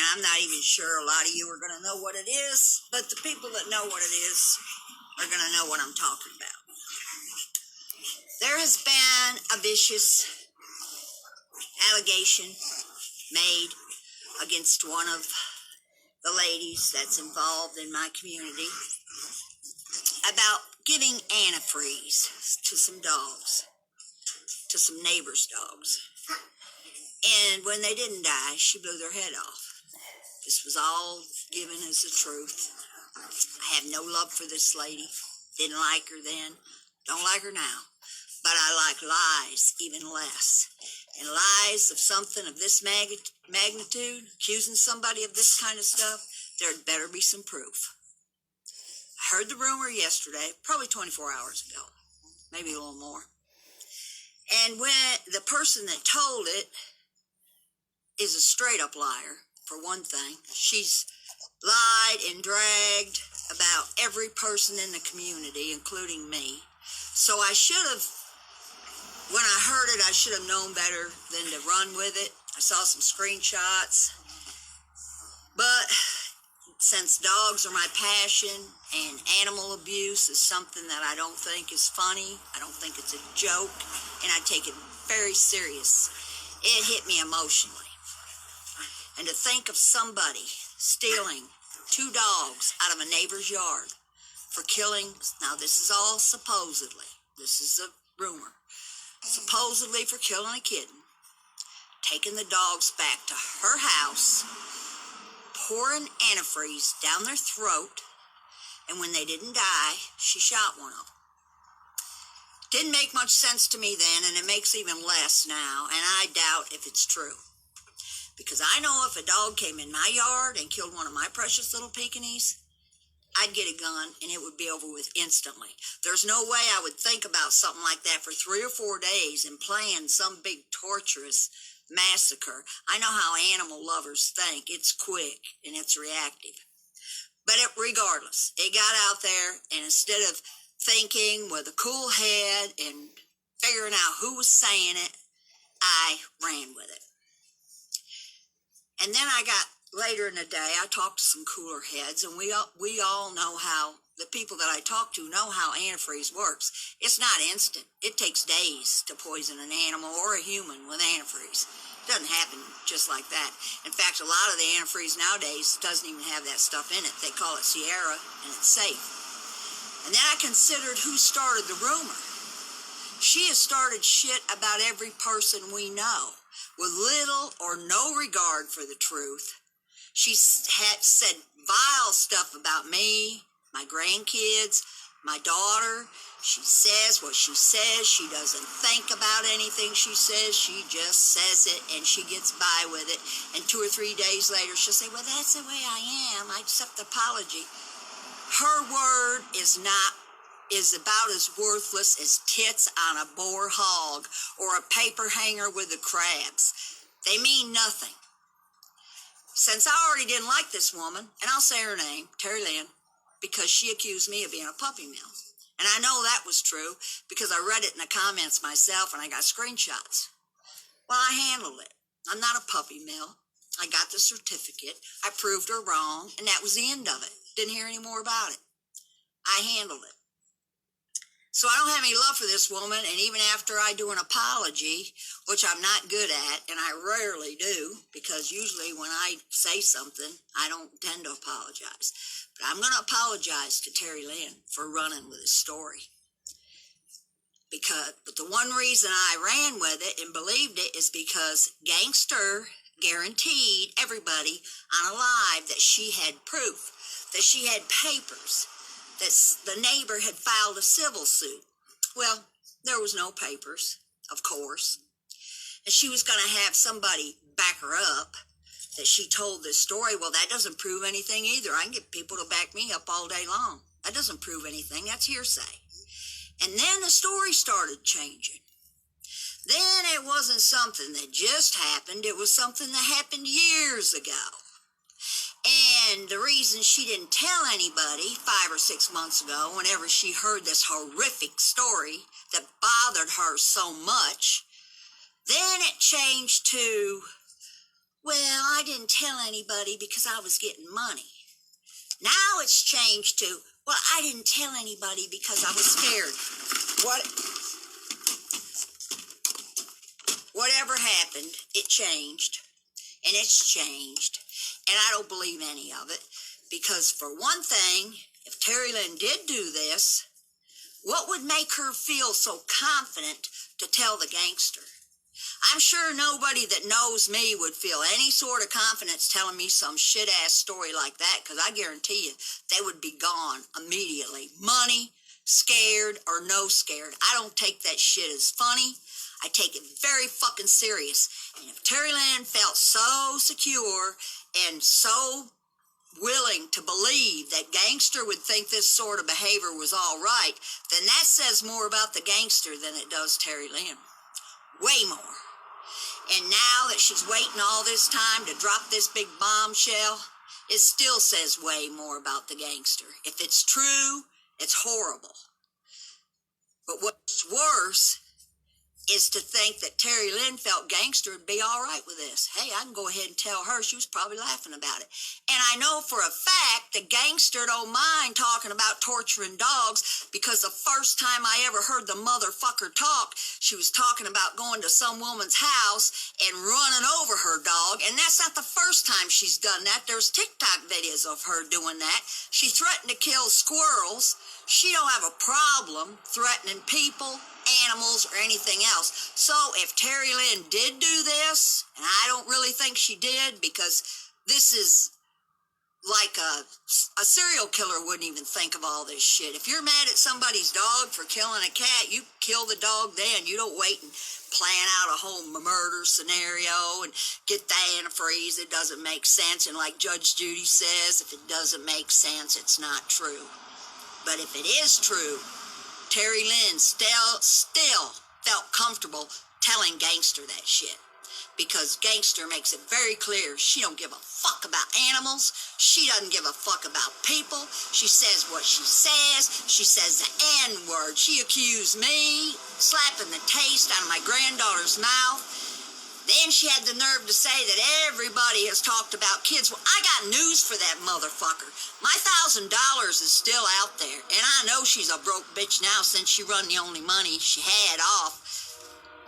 and I'm not even sure a lot of you are going to know what it is, but the people that know what it is are going to know what I'm talking about. There has been a vicious allegation made against one of the ladies that's involved in my community about giving antifreeze to some dogs, to some neighbors' dogs. And when they didn't die, she blew their head off. This was all given as the truth. I have no love for this lady. Didn't like her then. Don't like her now. But I like lies even less. And lies of something of this magnitude, accusing somebody of this kind of stuff, there'd better be some proof. I heard the rumor yesterday, probably 24 hours ago, maybe a little more. And when the person that told it is a straight-up liar, for one thing. She's lied and dragged about every person in the community, including me. So I should have, when I heard it, I should have known better than to run with it. I saw some screenshots. But since dogs are my passion and animal abuse is something that I don't think is funny, I don't think it's a joke, and I take it very serious, it hit me emotionally. And to think of somebody stealing 2 dogs out of a neighbor's yard for killing, now this is all supposedly, this is a rumor, supposedly for killing a kitten, taking the dogs back to her house, pouring antifreeze down their throat, and when they didn't die, she shot one of them. Didn't make much sense to me then, and it makes even less now, and I doubt if it's true. Because I know if a dog came in my yard and killed one of my precious little Pekingese, I'd get a gun and it would be over with instantly. There's no way I would think about something like that for 3 or 4 days and plan some big torturous massacre. I know how animal lovers think. It's quick and it's reactive. But regardless, it got out there, and instead of thinking with a cool head and figuring out who was saying it, I ran with it. And then later in the day, I talked to some cooler heads, and we all know how, the people that I talk to know how antifreeze works. It's not instant. It takes days to poison an animal or a human with antifreeze. It doesn't happen just like that. In fact, a lot of the antifreeze nowadays doesn't even have that stuff in it. They call it Sierra, and it's safe. And then I considered who started the rumor. She has started shit about every person we know, with little or no regard for the truth. She had said vile stuff about me, my grandkids, my daughter. She says what she says. She doesn't think about anything she says. She just says it, and she gets by with it. And 2 or 3 days later, she'll say, well, that's the way I am. I accept the apology. Her word is about as worthless as tits on a boar hog or a paper hanger with the crabs. They mean nothing. Since I already didn't like this woman, and I'll say her name, Terry Lynn, because she accused me of being a puppy mill. And I know that was true because I read it in the comments myself and I got screenshots. Well, I handled it. I'm not a puppy mill. I got the certificate. I proved her wrong, and that was the end of it. Didn't hear any more about it. I handled it. So I don't have any love for this woman, and even after I do an apology, which I'm not good at, and I rarely do, because usually when I say something, I don't tend to apologize. But I'm going to apologize to Terry Lynn for running with his story. But the one reason I ran with it and believed it is because Gangster guaranteed everybody on a live that she had proof, that she had papers, that the neighbor had filed a civil suit. Well, there was no papers, of course. And she was going to have somebody back her up that she told this story. Well, that doesn't prove anything either. I can get people to back me up all day long. That doesn't prove anything. That's hearsay. And then the story started changing. Then it wasn't something that just happened. It was something that happened years ago. And the reason she didn't tell anybody 5 or 6 months ago, whenever she heard this horrific story that bothered her so much, then it changed to, well, I didn't tell anybody because I was getting money. Now it's changed to, well, I didn't tell anybody because I was scared. Whatever happened, it changed. And it's changed. And I don't believe any of it. Because for one thing, if Terry Lynn did do this, what would make her feel so confident to tell the gangster? I'm sure nobody that knows me would feel any sort of confidence telling me some shit-ass story like that, because I guarantee you they would be gone immediately. Money, scared, or no scared. I don't take that shit as funny. I take it very fucking serious. And if Terry Lynn felt so secure and so willing to believe that gangster would think this sort of behavior was all right, then that says more about the gangster than it does Terry Lynn. Way more. And now that she's waiting all this time to drop this big bombshell, it still says way more about the gangster. If it's true, it's horrible. But what's worse is to think that Terry Lynn felt gangster would be all right with this. Hey, I can go ahead and tell her. She was probably laughing about it. And I know for a fact the gangster don't mind talking about torturing dogs, because the first time I ever heard the motherfucker talk, she was talking about going to some woman's house and running over her dog. And that's not the first time she's done that. There's TikTok videos of her doing that. She threatened to kill squirrels. She don't have a problem threatening people, animals, or anything else. So if Terry Lynn did do this, and I don't really think she did, because this is like a serial killer wouldn't even think of all this shit. If you're mad at somebody's dog for killing a cat, you kill the dog then. You don't wait and plan out a whole murder scenario and get the antifreeze. It doesn't make sense. And like Judge Judy says, if it doesn't make sense, it's not true. But if it is true, Terry Lynn still felt comfortable telling gangster that shit. Because gangster makes it very clear she don't give a fuck about animals. She doesn't give a fuck about people. She says what she says. She says the N-word. She accused me slapping the taste out of my granddaughter's mouth. Then she had the nerve to say that everybody has talked about kids. Well, I got news for that motherfucker. My $1,000 is still out there. And I know she's a broke bitch now since she run the only money she had off.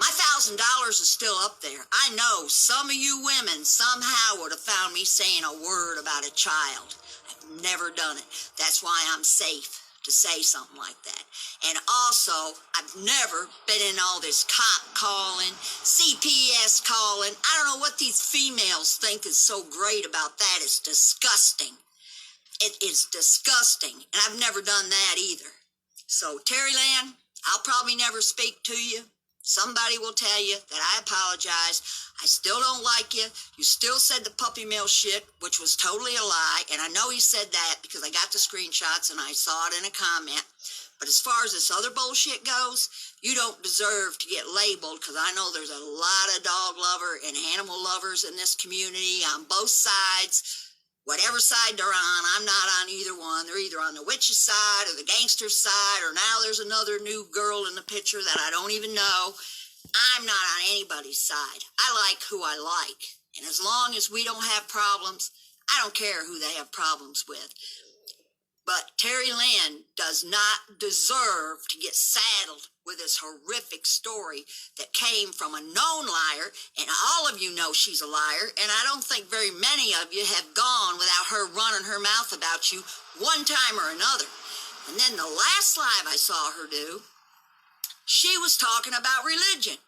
My $1,000 is still up there. I know some of you women somehow would have found me saying a word about a child. I've never done it. That's why I'm safe to say something like that. And also, I've never been in all this cop calling, CPS calling. I don't know what these females think is so great about that. It's disgusting. It is disgusting. And I've never done that either. So, Terry Lynn, I'll probably never speak to you. Somebody will tell you that I apologize. I still don't like you. You still said the puppy mill shit, which was totally a lie. And I know you said that because I got the screenshots and I saw it in a comment. But as far as this other bullshit goes, you don't deserve to get labeled, because I know there's a lot of dog lover and animal lovers in this community on both sides. Whatever side they're on, I'm not on either one. They're either on the witch's side or the gangster side, or now there's another new girl in the picture that I don't even know. I'm not on anybody's side. I like who I like. And as long as we don't have problems, I don't care who they have problems with. But Terry Lynn does not deserve to get saddled with this horrific story that came from a known liar, and all of you know she's a liar, and I don't think very many of you have gone without her running her mouth about you one time or another. And then the last live I saw her do, she was talking about religion.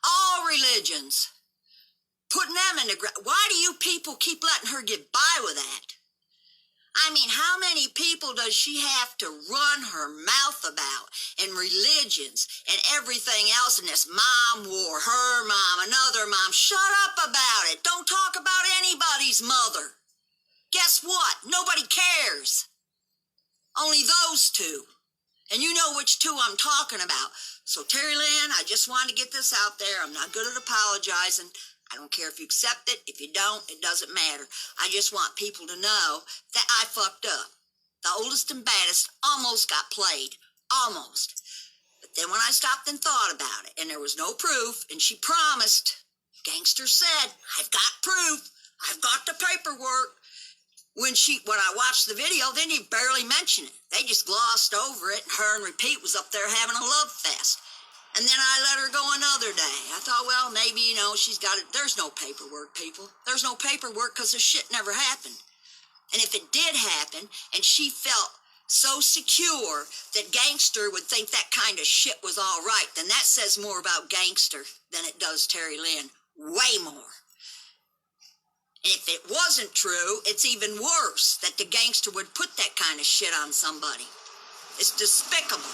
All religions. Putting them in the ground. Why do you people keep letting her get by with that? I mean, how many people does she have to run her mouth about, and religions and everything else, and this mom war, her mom, another mom? Shut up about it. Don't talk about anybody's mother. Guess what? Nobody cares. Only those two. And you know which two I'm talking about. So, Terry Lynn, I just wanted to get this out there. I'm not good at apologizing. I don't care if you accept it. If you don't, it doesn't matter. I just want people to know that I fucked up. The oldest and baddest almost got played. Almost. But then when I stopped and thought about it, and there was no proof, and she promised Gangster said, I've got proof. I've got the paperwork. When I watched the video, they didn't barely mention it. They just glossed over it, and her and Repeat was up there having a love fest. And then I let her go another day. I thought, well, maybe, she's got it. There's no paperwork, people. There's no paperwork because the shit never happened. And if it did happen, and she felt so secure that Gangster would think that kind of shit was all right, then that says more about Gangster than it does Terry Lynn. Way more. And if it wasn't true, it's even worse that the Gangster would put that kind of shit on somebody. It's despicable.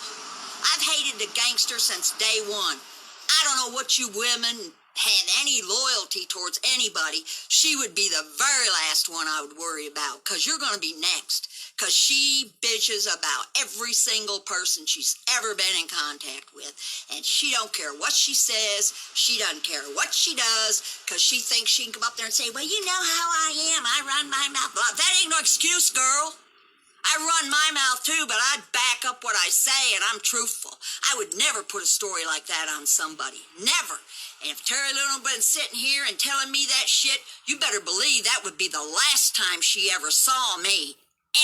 I've hated the Gangster since day one. I don't know what you women have any loyalty towards anybody. She would be the very last one I would worry about, because you're going to be next. Because she bitches about every single person she's ever been in contact with. And she don't care what she says. She doesn't care what she does, because she thinks she can come up there and say, well, you know how I am. I run my mouth. Blah. That ain't no excuse, girl. I run my mouth too, but I back up what I say, and I'm truthful. I would never put a story like that on somebody. Never. And if Terry Lynn had been sitting here and telling me that shit, you better believe that would be the last time she ever saw me.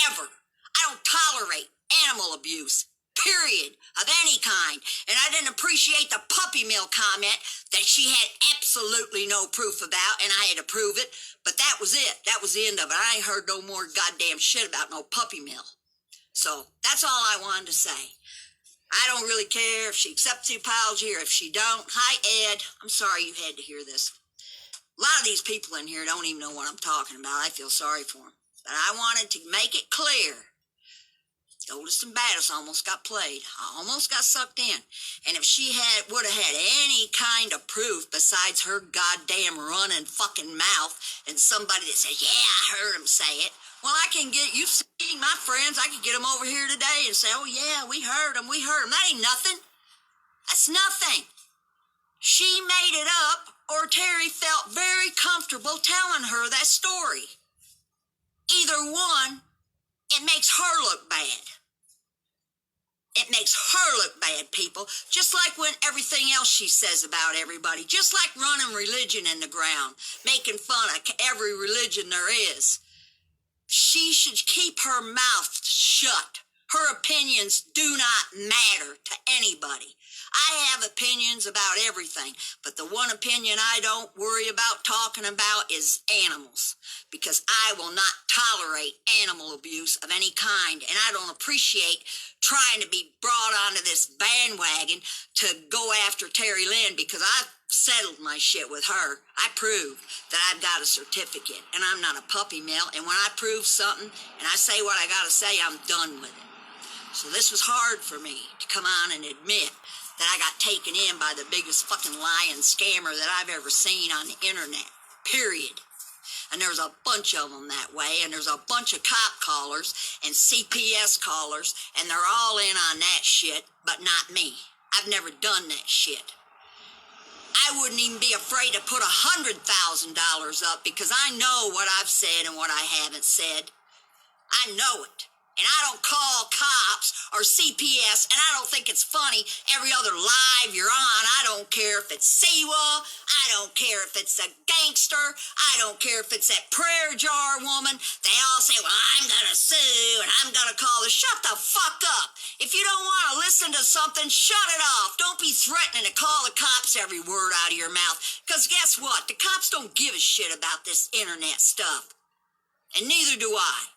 Ever. I don't tolerate animal abuse. Period. Of any kind. And I didn't appreciate the puppy mill comment that she had absolutely no proof about, and I had to prove it. But that was it. That was the end of it. I ain't heard no more goddamn shit about no puppy mill. So that's all I wanted to say. I don't really care if she accepts the apology or if she don't. Hi, Ed. I'm sorry you had to hear this. A lot of these people in here don't even know what I'm talking about. I feel sorry for them. But I wanted to make it clear. The oldest and baddest almost got played. I almost got sucked in. And if she would have had any kind of proof besides her goddamn running fucking mouth and somebody that says, yeah, I heard him say it. Well, I can get, you see my friends, I can get them over here today and say, oh yeah, we heard him. That ain't nothing. That's nothing. She made it up, or Terry felt very comfortable telling her that story. Either one, it makes her look bad. It makes her look bad, people. Just like when everything else she says about everybody. Just like running religion in the ground. Making fun of every religion there is. She should keep her mouth shut. Her opinions do not matter to anybody. I have opinions about everything, but the one opinion I don't worry about talking about is animals, because I will not tolerate animal abuse of any kind, and I don't appreciate trying to be brought onto this bandwagon to go after Terry Lynn, because I've settled my shit with her. I proved that I've got a certificate, and I'm not a puppy mill, and when I prove something and I say what I gotta say, I'm done with it. So this was hard for me to come on and admit that I got taken in by the biggest fucking lying scammer that I've ever seen on the internet. Period. And there's a bunch of them that way, and there's a bunch of cop callers and CPS callers, and they're all in on that shit, but not me. I've never done that shit. I wouldn't even be afraid to put $100,000 up, because I know what I've said and what I haven't said. I know it. And I don't call cops or CPS, and I don't think it's funny every other live you're on. I don't care if it's Siwa. I don't care if it's a gangster. I don't care if it's that prayer jar woman. They all say, well, I'm going to sue, and I'm going to call the... Shut the fuck up. If you don't want to listen to something, shut it off. Don't be threatening to call the cops every word out of your mouth. Because guess what? The cops don't give a shit about this internet stuff. And neither do I.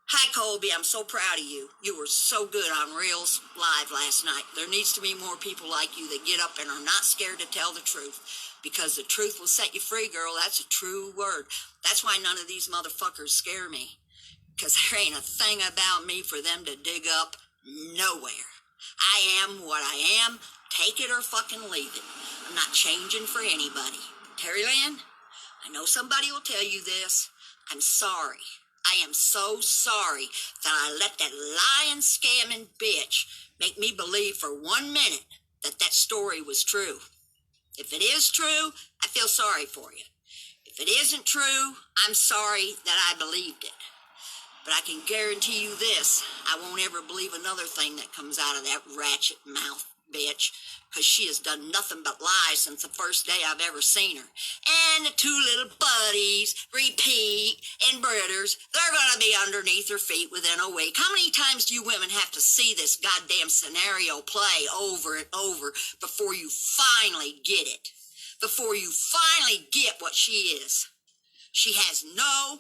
Hi, Colby. I'm so proud of you. You were so good on Reels Live last night. There needs to be more people like you that get up and are not scared to tell the truth. Because the truth will set you free, girl. That's a true word. That's why none of these motherfuckers scare me. Because there ain't a thing about me for them to dig up nowhere. I am what I am. Take it or fucking leave it. I'm not changing for anybody. Terry Lynn, I know somebody will tell you this. I'm sorry. I am so sorry that I let that lying, scamming bitch make me believe for 1 minute that that story was true. If it is true, I feel sorry for you. If it isn't true, I'm sorry that I believed it. But I can guarantee you this, I won't ever believe another thing that comes out of that ratchet mouth. bitch, because she has done nothing but lie since the first day I've ever seen her. And the two little buddies, Repeat and Britters, they're going to be underneath her feet within a week. How many times do you women have to see this goddamn scenario play over and over before you finally get it? Before you finally get what she is? She has no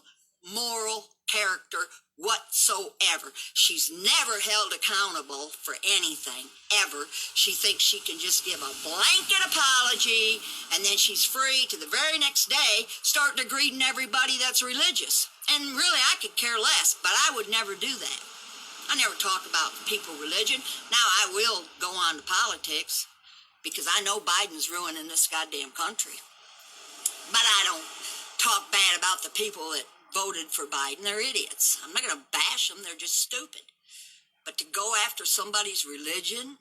moral character whatsoever. She's never held accountable for anything, ever. She thinks she can just give a blanket apology, and then she's free to the very next day start degrading everybody that's religious. And really, I could care less, but I would never do that. I never talk about people religion. Now, I will go on to politics, because I know Biden's ruining this goddamn country. But I don't talk bad about the people that voted for Biden. They're idiots. I'm not going to bash them. They're just stupid. But to go after somebody's religion,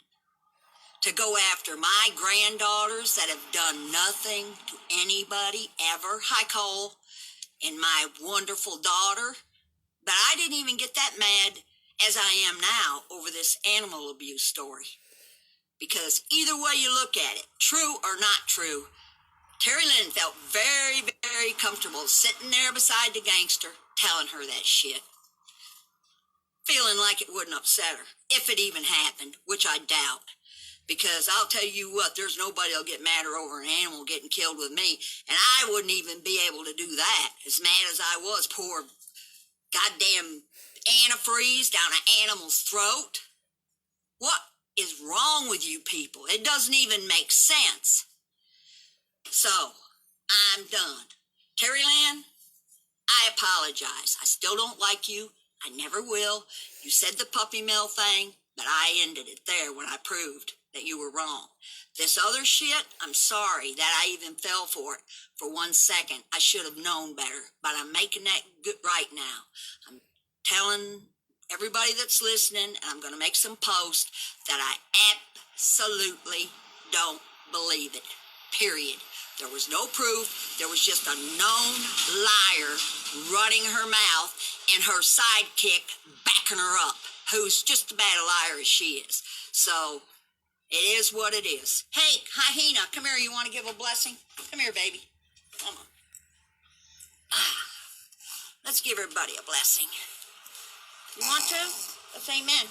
to go after my granddaughters that have done nothing to anybody ever, hi Cole, and my wonderful daughter, but I didn't even get that mad as I am now over this animal abuse story. Because either way you look at it, true or not true, Terry Lynn felt very, very comfortable sitting there beside the gangster telling her that shit. Feeling like it wouldn't upset her, if it even happened, which I doubt. Because I'll tell you what, there's nobody that'll get madder over an animal getting killed with me, and I wouldn't even be able to do that, as mad as I was. Poor goddamn antifreeze down an animal's throat. What is wrong with you people? It doesn't even make sense. So, I'm done. Terry Lynn, I apologize. I still don't like you. I never will. You said the puppy mill thing, but I ended it there when I proved that you were wrong. This other shit, I'm sorry that I even fell for it for 1 second. I should have known better, but I'm making that good right now. I'm telling everybody that's listening, and I'm going to make some posts, that I absolutely don't believe it. Period. There was no proof. There was just a known liar running her mouth and her sidekick backing her up, who's just as bad a liar as she is. So, it is what it is. Hey, Hyena, come here. You want to give a blessing? Come here, baby. Come on. Let's give everybody a blessing. You want to? Let's amen.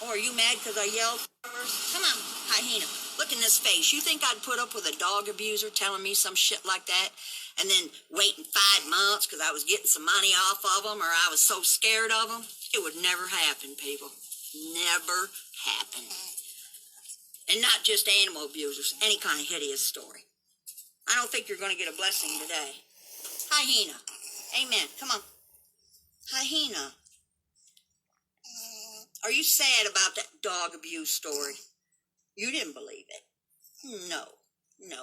Or are you mad because I yelled first? Come on, Hyena. Look in this face. You think I'd put up with a dog abuser telling me some shit like that? And then waiting 5 months because I was getting some money off of them, or I was so scared of them? It would never happen, people. Never happen. And not just animal abusers. Any kind of hideous story. I don't think you're going to get a blessing today. Hyena. Amen. Come on. Hyena. Are you sad about that dog abuse story? You didn't believe it. No,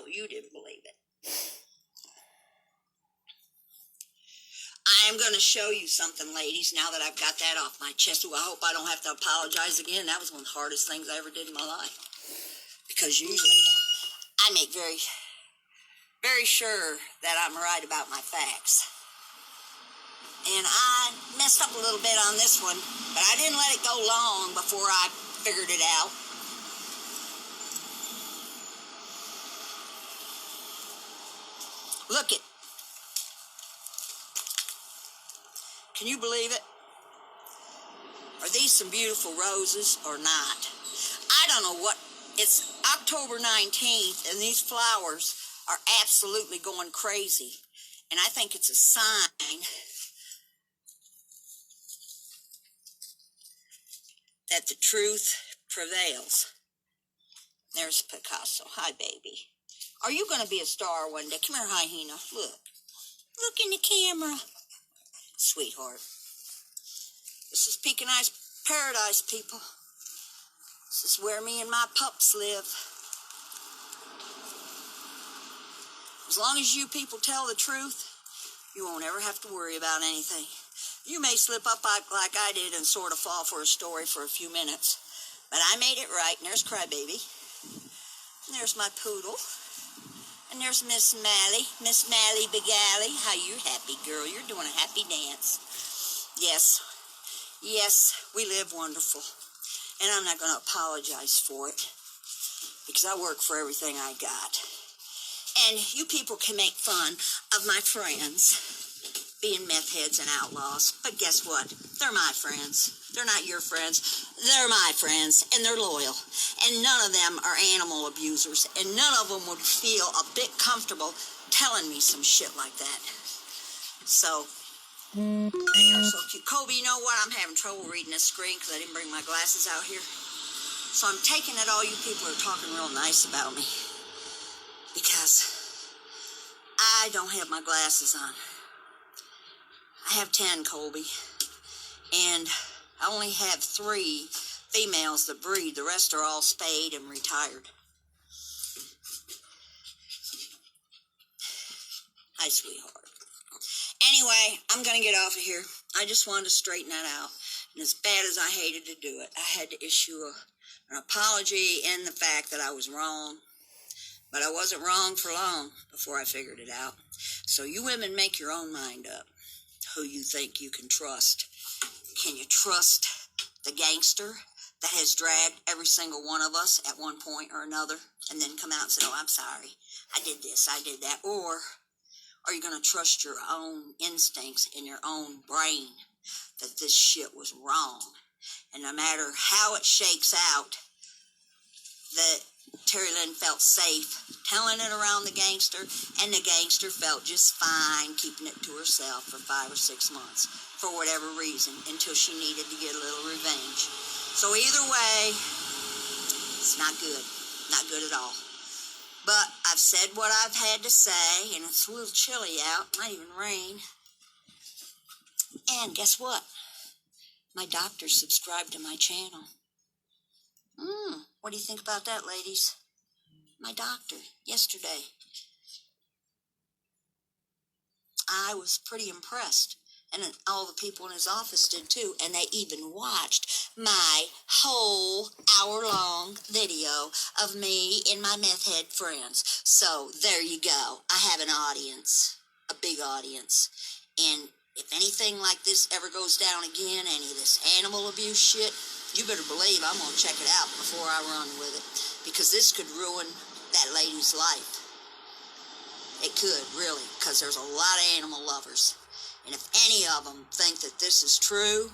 you didn't believe it. I am going to show you something, ladies, now that I've got that off my chest. Ooh, I hope I don't have to apologize again. That was one of the hardest things I ever did in my life. Because usually I make very, very sure that I'm right about my facts. And I messed up a little bit on this one, but I didn't let it go long before I figured it out. Look it. Can you believe it? Are these some beautiful roses or not? I don't know what. It's October 19th, and these flowers are absolutely going crazy. And I think it's a sign that the truth prevails. There's Picasso. Hi, baby. Are you going to be a star one day? Come here, Hyena. Look. Look in the camera. Sweetheart. This is Pekin Eyes Paradise, people. This is where me and my pups live. As long as you people tell the truth, you won't ever have to worry about anything. You may slip up like I did and sort of fall for a story for a few minutes, but I made it right. And there's Crybaby. And there's my poodle. And there's Miss Mally. Miss Mally Begally. How you happy, girl? You're doing a happy dance. Yes. Yes, we live wonderful. And I'm not going to apologize for it. because I work for everything I got. And you people can make fun of my friends being meth heads and outlaws, but guess what? They're my friends. They're not your friends. They're my friends, and they're loyal. And none of them are animal abusers, and none of them would feel a bit comfortable telling me some shit like that. So, they are so cute. Colby, you know what? I'm having trouble reading this screen because I didn't bring my glasses out here. So I'm taking it all you people are talking real nice about me, because I don't have my glasses on. I have 10, Colby, and I only have 3 females that breed. The rest are all spayed and retired. Hi, sweetheart. Anyway, I'm going to get off of here. I just wanted to straighten that out. And as bad as I hated to do it, I had to issue an apology in the fact that I was wrong. But I wasn't wrong for long before I figured it out. So you women make your own mind up who you think you can trust. Can you trust the gangster that has dragged every single one of us at one point or another and then come out and say, oh, I'm sorry, I did this, I did that? Or are you going to trust your own instincts in your own brain that this shit was wrong? And no matter how it shakes out, that Terry Lynn felt safe telling it around the gangster, and the gangster felt just fine keeping it to herself for 5 or 6 months for whatever reason until she needed to get a little revenge. So either way, it's not good. Not good at all. But I've said what I've had to say, and it's a little chilly out. Might even rain. And guess what? My doctor subscribed to my channel. What do you think about that, ladies? My doctor, yesterday. I was pretty impressed. And then all the people in his office did too. And they even watched my whole hour-long video of me and my meth head friends. So there you go. I have an audience, a big audience. And if anything like this ever goes down again, any of this animal abuse shit, you better believe I'm going to check it out before I run with it. Because this could ruin that lady's life. It could, really, because there's a lot of animal lovers. And if any of them think that this is true,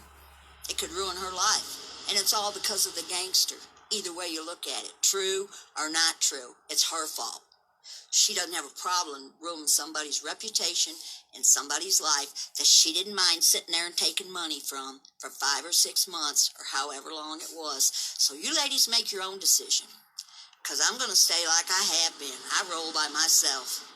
it could ruin her life. And it's all because of the gangster. Either way you look at it, true or not true, it's her fault. She doesn't have a problem ruining somebody's reputation and somebody's life that she didn't mind sitting there and taking money from for 5 or 6 months or however long it was. So you ladies make your own decision. Because I'm going to stay like I have been. I roll by myself.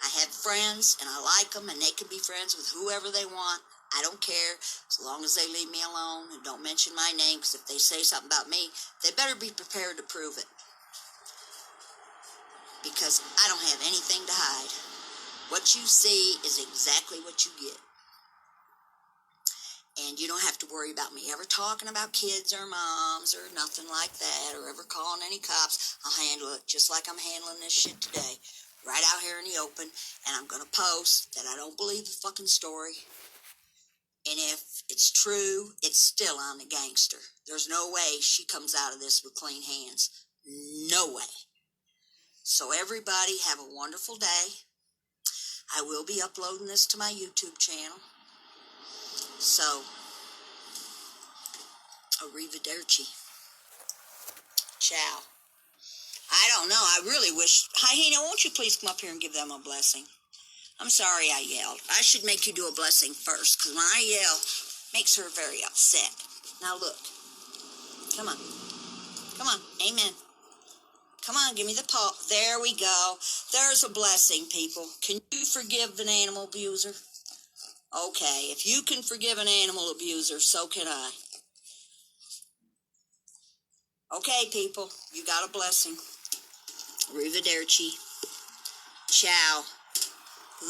I have friends, and I like them, and they can be friends with whoever they want. I don't care, as long as they leave me alone and don't mention my name, because if they say something about me, they better be prepared to prove it. Because I don't have anything to hide. What you see is exactly what you get. And you don't have to worry about me ever talking about kids or moms or nothing like that, or ever calling any cops. I'll handle it just like I'm handling this shit today. Right out here in the open, and I'm going to post that I don't believe the fucking story. And if it's true, it's still on the gangster. There's no way she comes out of this with clean hands. No way. So everybody have a wonderful day. I will be uploading this to my YouTube channel. So, arrivederci. Ciao. I don't know. I really wish... Hyena, won't you please come up here and give them a blessing? I'm sorry I yelled. I should make you do a blessing first, because when I yell, it makes her very upset. Now look. Come on. Come on. Amen. Come on, give me the paw. There we go. There's a blessing, people. Can you forgive an animal abuser? Okay, if you can forgive an animal abuser, so can I. Okay, people, you got a blessing. Arrivederci. Ciao.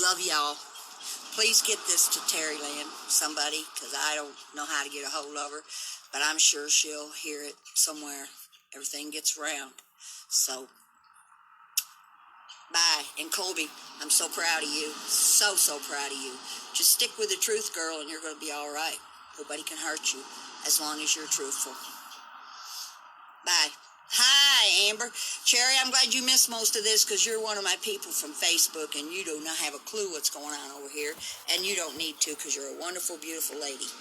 Love y'all. Please get this to Terry Lynn, somebody, because I don't know how to get a hold of her, but I'm sure she'll hear it somewhere. Everything gets around. So, bye. And Colby, I'm so proud of you. So, so proud of you. Just stick with the truth, girl, and you're going to be all right. Nobody can hurt you as long as you're truthful. Bye. Hi. Hi, Amber. Cherry, I'm glad you missed most of this because you're one of my people from Facebook and you do not have a clue what's going on over here. And you don't need to because you're a wonderful, beautiful lady.